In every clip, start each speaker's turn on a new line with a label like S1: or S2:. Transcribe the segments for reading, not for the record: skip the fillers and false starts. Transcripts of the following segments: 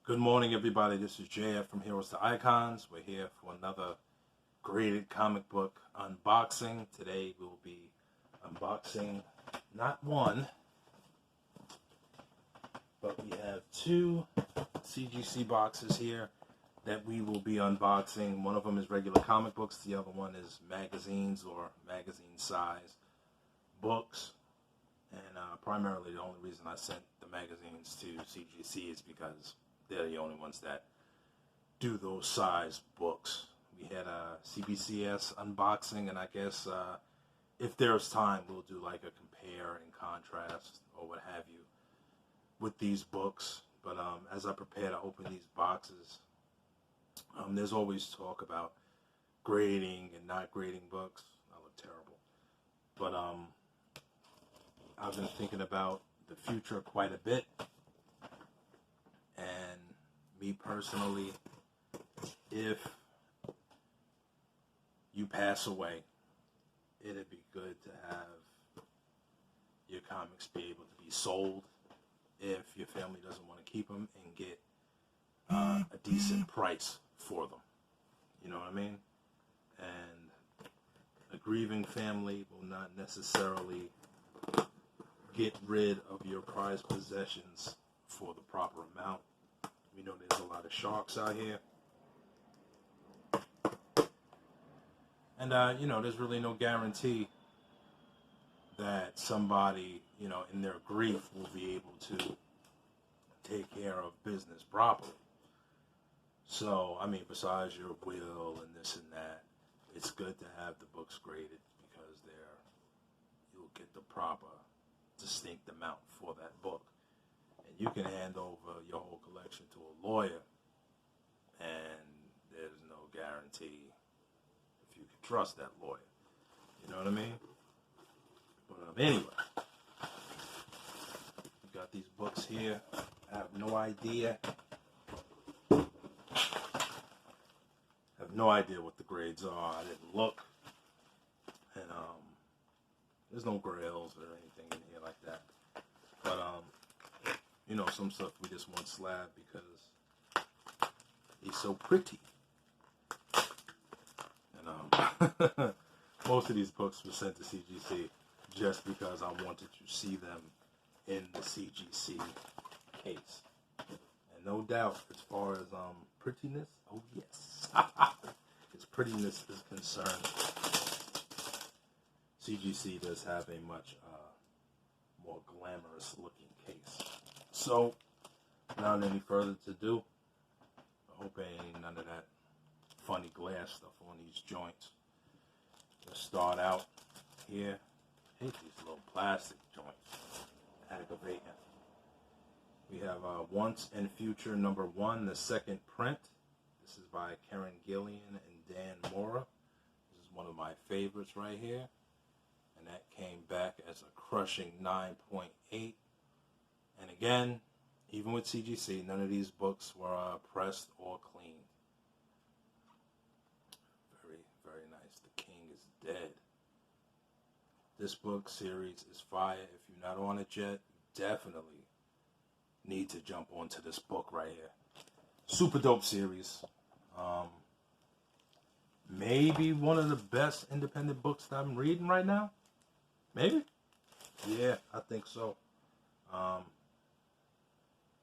S1: Good morning, everybody. This is JF from Heroes to Icons. We're here for another graded comic book unboxing. Today we'll be unboxing not one, but we have two CGC boxes here that we will be unboxing. One of them is regular comic books. The other one is magazines or magazine size books. And primarily the only reason I sent the magazines to CGC is because they're the only ones that do those size books. We had a CBCS unboxing, and I guess if there's time, we'll do like a compare and contrast or what have you with these books. But as I prepare to open these boxes, there's always talk about grading and not grading books. I look terrible. But I've been thinking about the future quite a bit. And me personally, if you pass away, it'd be good to have your comics be able to be sold if your family doesn't want to keep them and get a decent price for them. You know what I mean? And a grieving family will not necessarily get rid of your prized possessions for the proper amount. We know there's a lot of sharks out here. And, there's really no guarantee that somebody, in their grief will be able to take care of business properly. So, besides your will and this and that, it's good to have the books graded because you'll get the proper, distinct amount for that book. And you can hand over your whole collection to a lawyer, and there's no guarantee if you can trust that lawyer. You know what I mean? But anyway, we got these books here. I have no idea. What the grades are. I didn't look. And there's no grails or anything in here like that. But some stuff we just want slab because he's so pretty. And most of these books were sent to CGC just because I wanted to see them in the CGC case. And no doubt, as far as prettiness, oh yes, as prettiness is concerned, CGC does have a much more glamorous looking case. So, without any further to do, I hope ain't none of that funny glass stuff on these joints. Let's start out here. I hate these little plastic joints. Aggravating. We have Once and Future #1, the second print. This is by Karen Gillian and Dan Mora. This is one of my favorites right here. And that came back as a crushing 9.8. And again, even with CGC, none of these books were pressed or cleaned. Very, very nice. The King is Dead. This book series is fire. If you're not on it yet, definitely need to jump onto this book right here. Super dope series. Maybe one of the best independent books that I'm reading right now. Maybe? Yeah, I think so.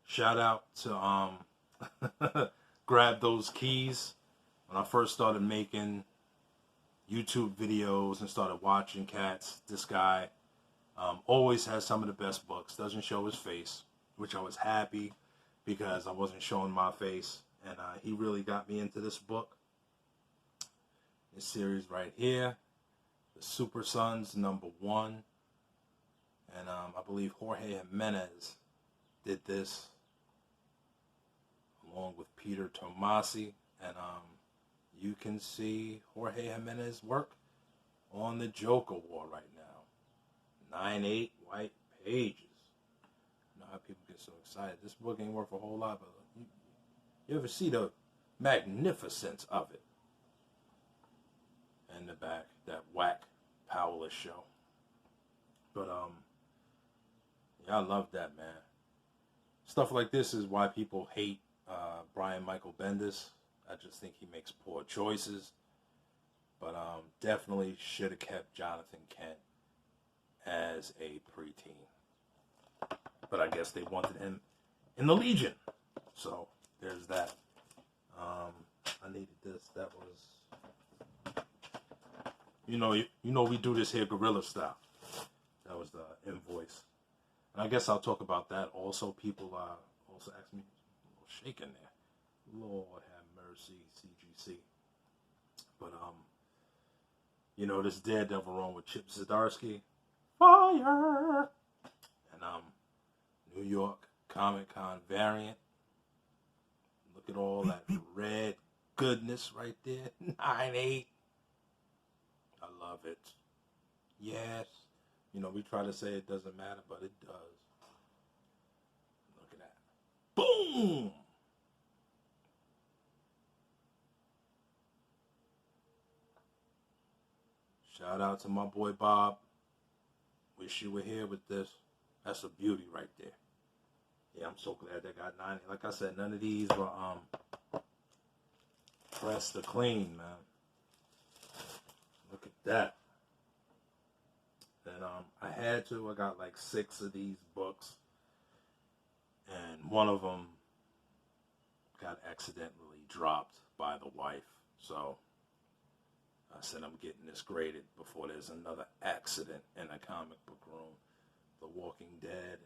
S1: Shout out to Grab Those Keys. When I first started making YouTube videos and started watching cats, this guy always has some of the best books. Doesn't show his face, which I was happy because I wasn't showing my face. And he really got me into this book. This series right here, The Super Sons #1. And I believe Jorge Jimenez did this along with Peter Tomasi. And you can see Jorge Jimenez's work on the Joker War right now. 9/8 white pages. You know how people get so excited. This book ain't worth a whole lot, but you ever see the magnificence of it? In the back, that whack powerless show. But yeah, I love that, man. Stuff like this is why people hate Brian Michael Bendis. I just think he makes poor choices. But definitely should have kept Jonathan Kent as a preteen. But I guess they wanted him in the Legion. So there's that. I needed this. That was, we do this here guerrilla style. That was the invoice. And I guess I'll talk about that. Also, people also ask me, a little shaking there. Lord have mercy, CGC. But, this Daredevil run with Chip Zdarsky. Fire! And, New York Comic-Con variant. Look at all that red goodness right there. 9/8. I love it. Yes. We try to say it doesn't matter, but it does. Look at that. Boom! Shout out to my boy Bob. Wish you were here with this. That's a beauty right there. Yeah, I'm so glad they got 9. Like I said, none of these were pressed or clean, man. Look at that. And I got like 6 of these books. And one of them got accidentally dropped by the wife. So I said I'm getting this graded before there's another accident in a comic book room. The Walking Dead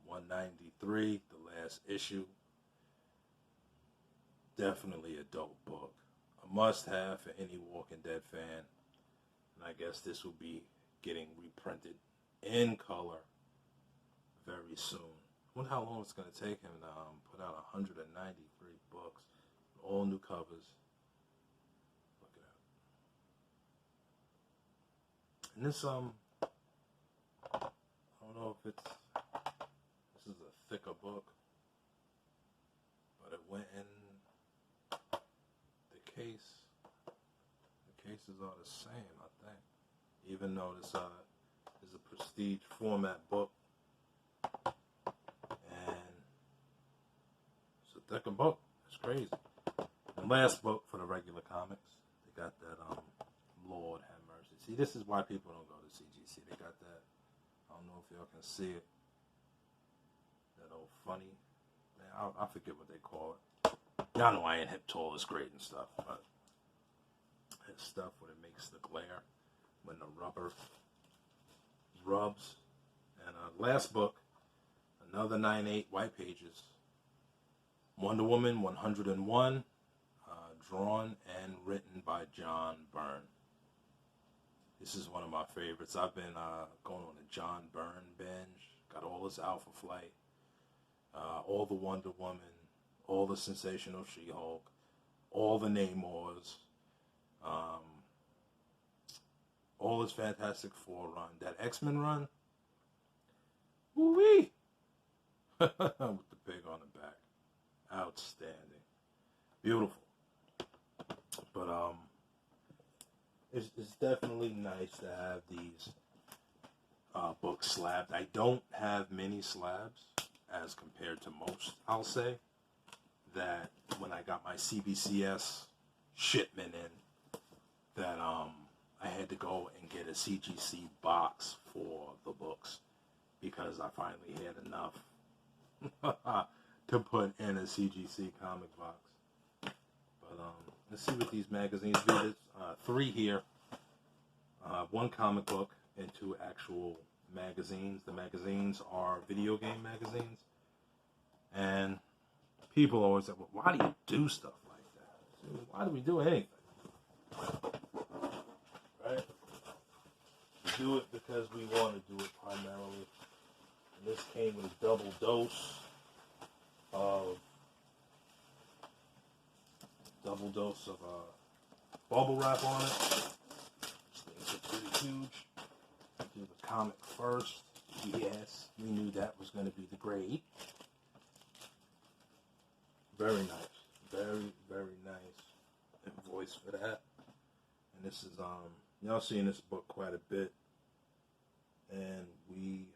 S1: 193, the last issue. Definitely a dope book. A must-have for any Walking Dead fan. And I guess this will be getting reprinted in color very soon. I wonder how long it's going to take him to put out 193 books. All new covers. Look at that. And this, I don't know if it's, this is a thicker book, but it went in the case. The cases are the same, I think. Even though this is a prestige format book. And it's a thicker book. It's crazy. The last book for the regular comics, they got that, Lord have mercy. See, this is why people don't go to CGC. They got that, I don't know if y'all can see it, that old funny thing. I forget what they call it. Y'all know I ain't hip to all this grade and stuff, but it's stuff where it makes the glare when the rubber rubs. And last book, another 9/8 white pages. Wonder Woman 101, drawn and written by John Byrne. This is one of my favorites. I've been going on a John Byrne binge. Got all his Alpha Flight, all the Wonder Woman, all the Sensational She-Hulk, all the Namors, all his Fantastic Four run. That X-Men run, woo-wee! With the pig on the back. Outstanding. Beautiful. But it's definitely nice to have these books slabbed. I don't have many slabs as compared to most, I'll say. That when I got my CBCS shipment in, that I had to go and get a CGC box for the books because I finally had enough to put in a CGC comic box. But let's see what these magazines do. There's 3 here. 1 comic book and 2 actual magazines. The magazines are video game magazines. And people always say, well, why do you do stuff like that? Why do we do anything? Right? We do it because we want to do it primarily. And this came with a double dose of bubble wrap on it. These things are pretty huge. Do the comic first. Yes, we knew that was going to be the grade. Very nice. Very, very nice invoice for that. And this is, y'all seen this book quite a bit. And we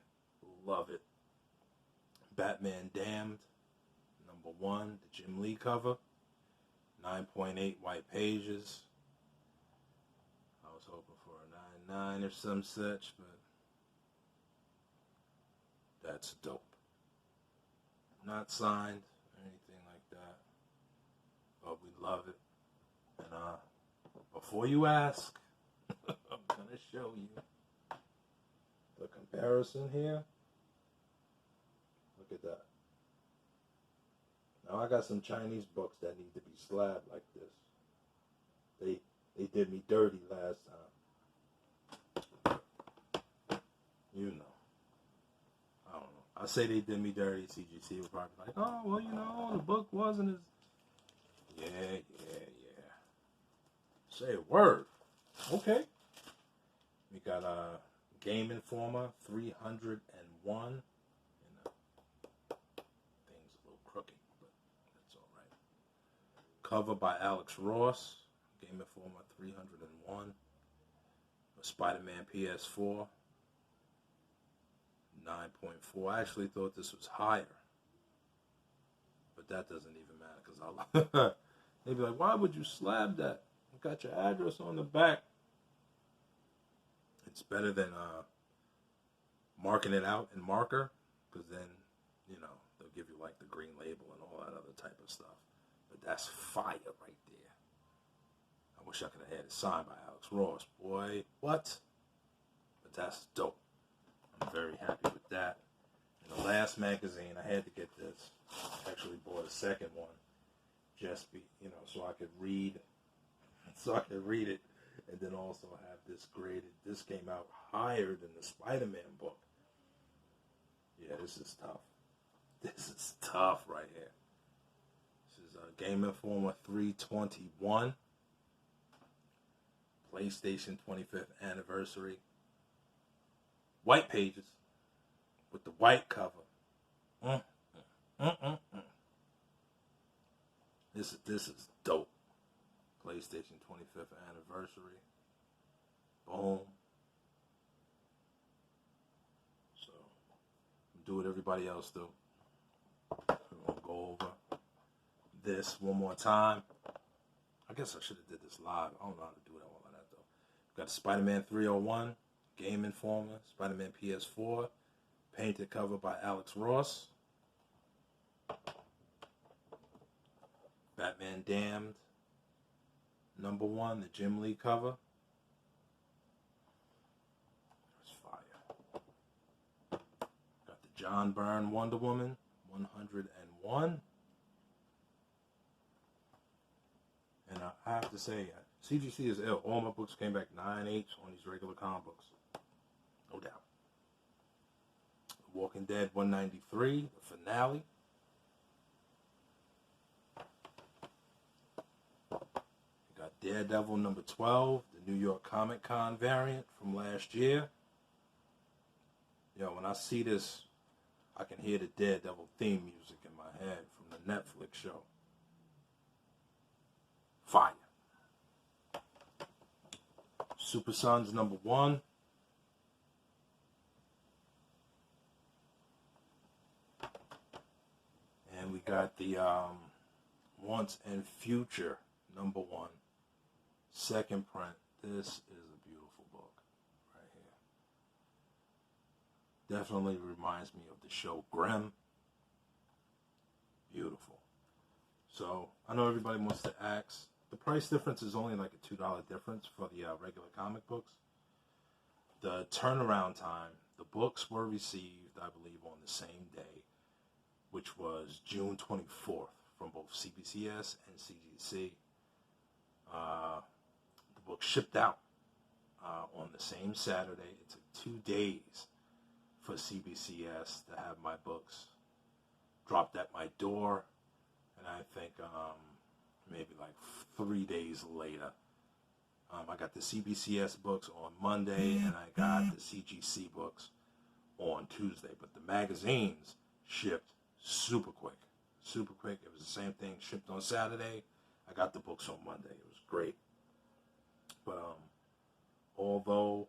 S1: love it. Batman Damned, #1, the Jim Lee cover, 9.8 white pages. I was hoping for a 9.9 or some such, but that's dope. Not signed or anything like that, but we love it. And before you ask, I'm gonna show you the comparison here. Look at that. Now I got some Chinese books that need to be slabbed like this. They did me dirty last time. You know. I don't know. I say they did me dirty. CGC would probably be like, oh, well, you know, the book wasn't as... Yeah. Say a word. Okay. We got Game Informer 301. And thing's a little crooked, but that's all right. Cover by Alex Ross. Game Informer 301. Spider-Man PS4. 9.4. I actually thought this was higher. But that doesn't even matter because I'll... They'd be like, why would you slab that? You got your address on the back. It's better than marking it out in marker, because then, you know, they'll give you like the green label and all that other type of stuff. But that's fire right there. I wish I could have had it signed by Alex Ross. Boy, what? But that's dope. I'm very happy with that. And the last magazine, I had to get this. I actually bought a second one. Just be, you know, so I could read it, and then also have this graded. This came out higher than the Spider-Man book. Yeah, this is tough. This is tough right here. This is Game Informer 321, PlayStation 25th anniversary. White pages with the white cover. This is dope. PlayStation 25th anniversary. Boom. So, do what everybody else do. We're going to go over this one more time. I guess I should have did this live. I don't know how to do all of that, though. We've got Spider-Man 301, Game Informer, Spider-Man PS4, painted cover by Alex Ross. Batman Damned, #1, the Jim Lee cover. That's fire. Got the John Byrne Wonder Woman, 101. And I have to say, CGC is ill. All my books came back 9.8 on these regular comic books. No doubt. Walking Dead 193, the finale. Daredevil #12, the New York Comic Con variant from last year. Yo, when I see this, I can hear the Daredevil theme music in my head from the Netflix show. Fire. Super Sons #1. And we got the Once and Future #1. Second print. This is a beautiful book right here. Definitely reminds me of the show Grimm. Beautiful. So I know everybody wants to ask. The price difference is only like a $2 difference for the regular comic books. The turnaround time, the books were received, I believe, on the same day, which was June 24th from both CBCS and CGC. The book shipped out on the same Saturday. It took 2 days for CBCS to have my books dropped at my door, and I think maybe like 3 days later, I got the CBCS books on Monday, and I got the CGC books on Tuesday. But the magazines shipped super quick. Super quick. It was the same thing. Shipped on Saturday. I got the books on Monday. It was great. But although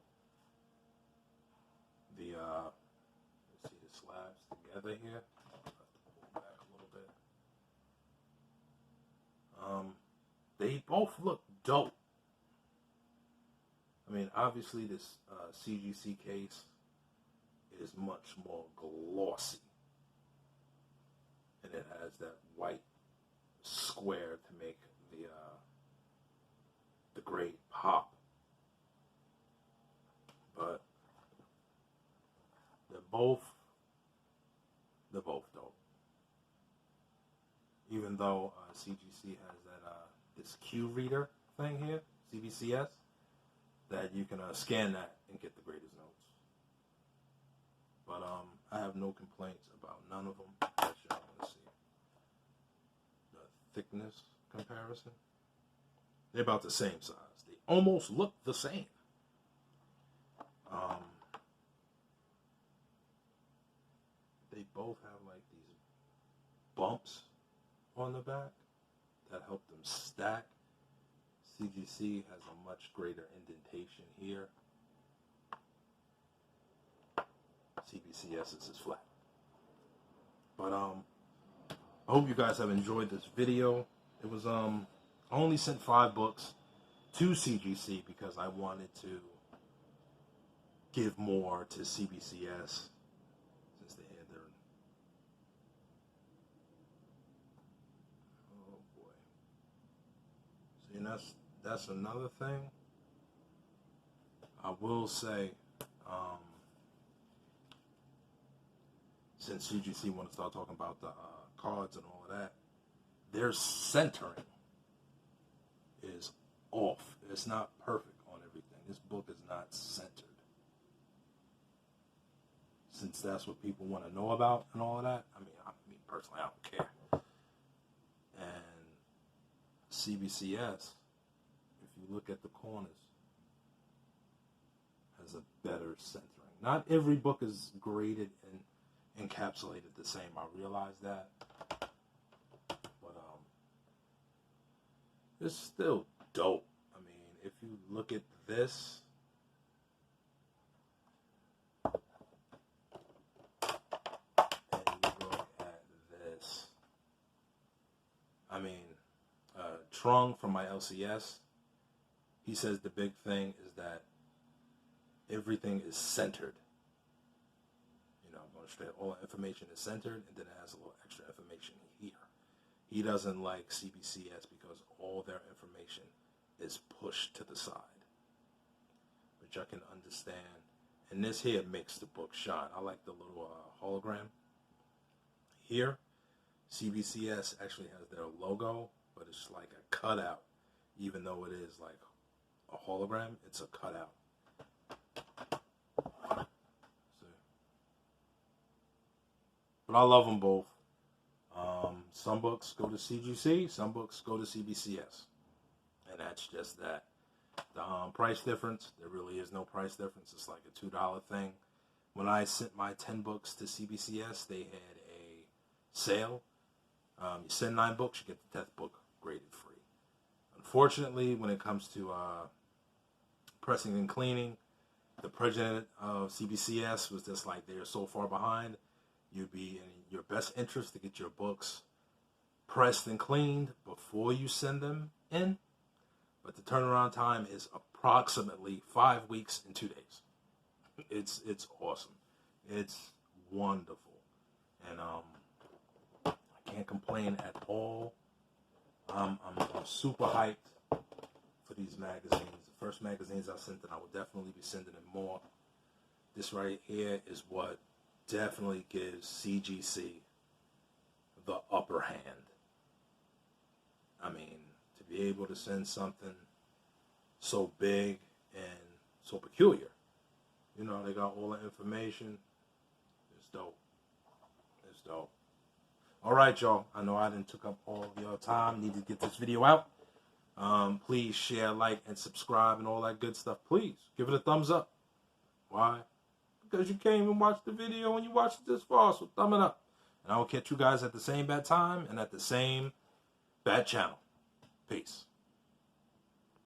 S1: the let's see the slabs together here. I'll have to pull back a little bit. They both look dope. I mean, obviously this CGC case is much more glossy. And it has that white square to make the grade pop. But they're both dope. Even though CGC has that this Q reader thing here, CBCS, that you can scan that and get the greatest notes. But I have no complaints about none of them. That y'all want to see the thickness comparison. They're about the same size. They almost look the same. They both have like these bumps on the back that help them stack. CGC has a much greater indentation here. CBCS is flat. But I hope you guys have enjoyed this video. It was I only sent 5 books to CGC because I wanted to give more to CBCS since they had their. Oh boy. See, and that's another thing. I will say, since CGC want to start talking about the cards and all of that, their centering is off. It's not perfect on everything. This book is not centered. Since that's what people want to know about and all of that, I mean personally, I don't care. And CBCS, if you look at the corners, has a better centering. Not every book is graded and encapsulated the same. I realize that, but it's still dope. I mean, if you look at this, and you look at this, I mean, Trung from my LCS, he says the big thing is that everything is centered. All information is centered, and then it has a little extra information here. He doesn't like CBCS because all their information is pushed to the side. But y'all can understand. And this here makes the book shine. I like the little hologram. Here, CBCS actually has their logo, but it's like a cutout. Even though it is like a hologram, it's a cutout. But I love them both. Some books go to CGC, some books go to CBCS. And that's just that. The price difference, there really is no price difference. It's like a $2 thing. When I sent my 10 books to CBCS, they had a sale. You send 9 books, you get the 10th book graded free. Unfortunately, when it comes to pressing and cleaning, the president of CBCS was just like, they're so far behind. You'd be in your best interest to get your books pressed and cleaned before you send them in. But the turnaround time is approximately 5 weeks and 2 days. It's awesome. It's wonderful. And I can't complain at all. I'm super hyped for these magazines. The first magazines I sent, and I will definitely be sending in more. This right here is what definitely gives CGC the upper hand. I mean, to be able to send something so big and so peculiar. You know, they got all the information. It's dope. It's dope. All right, y'all. I know I didn't took up all of your time. Need to get this video out. Please share, like, and subscribe and all that good stuff. Please give it a thumbs up. Why? Because you came and watched the video and you watched it this far, so thumb it up. And I will catch you guys at the same bad time and at the same bad channel. Peace.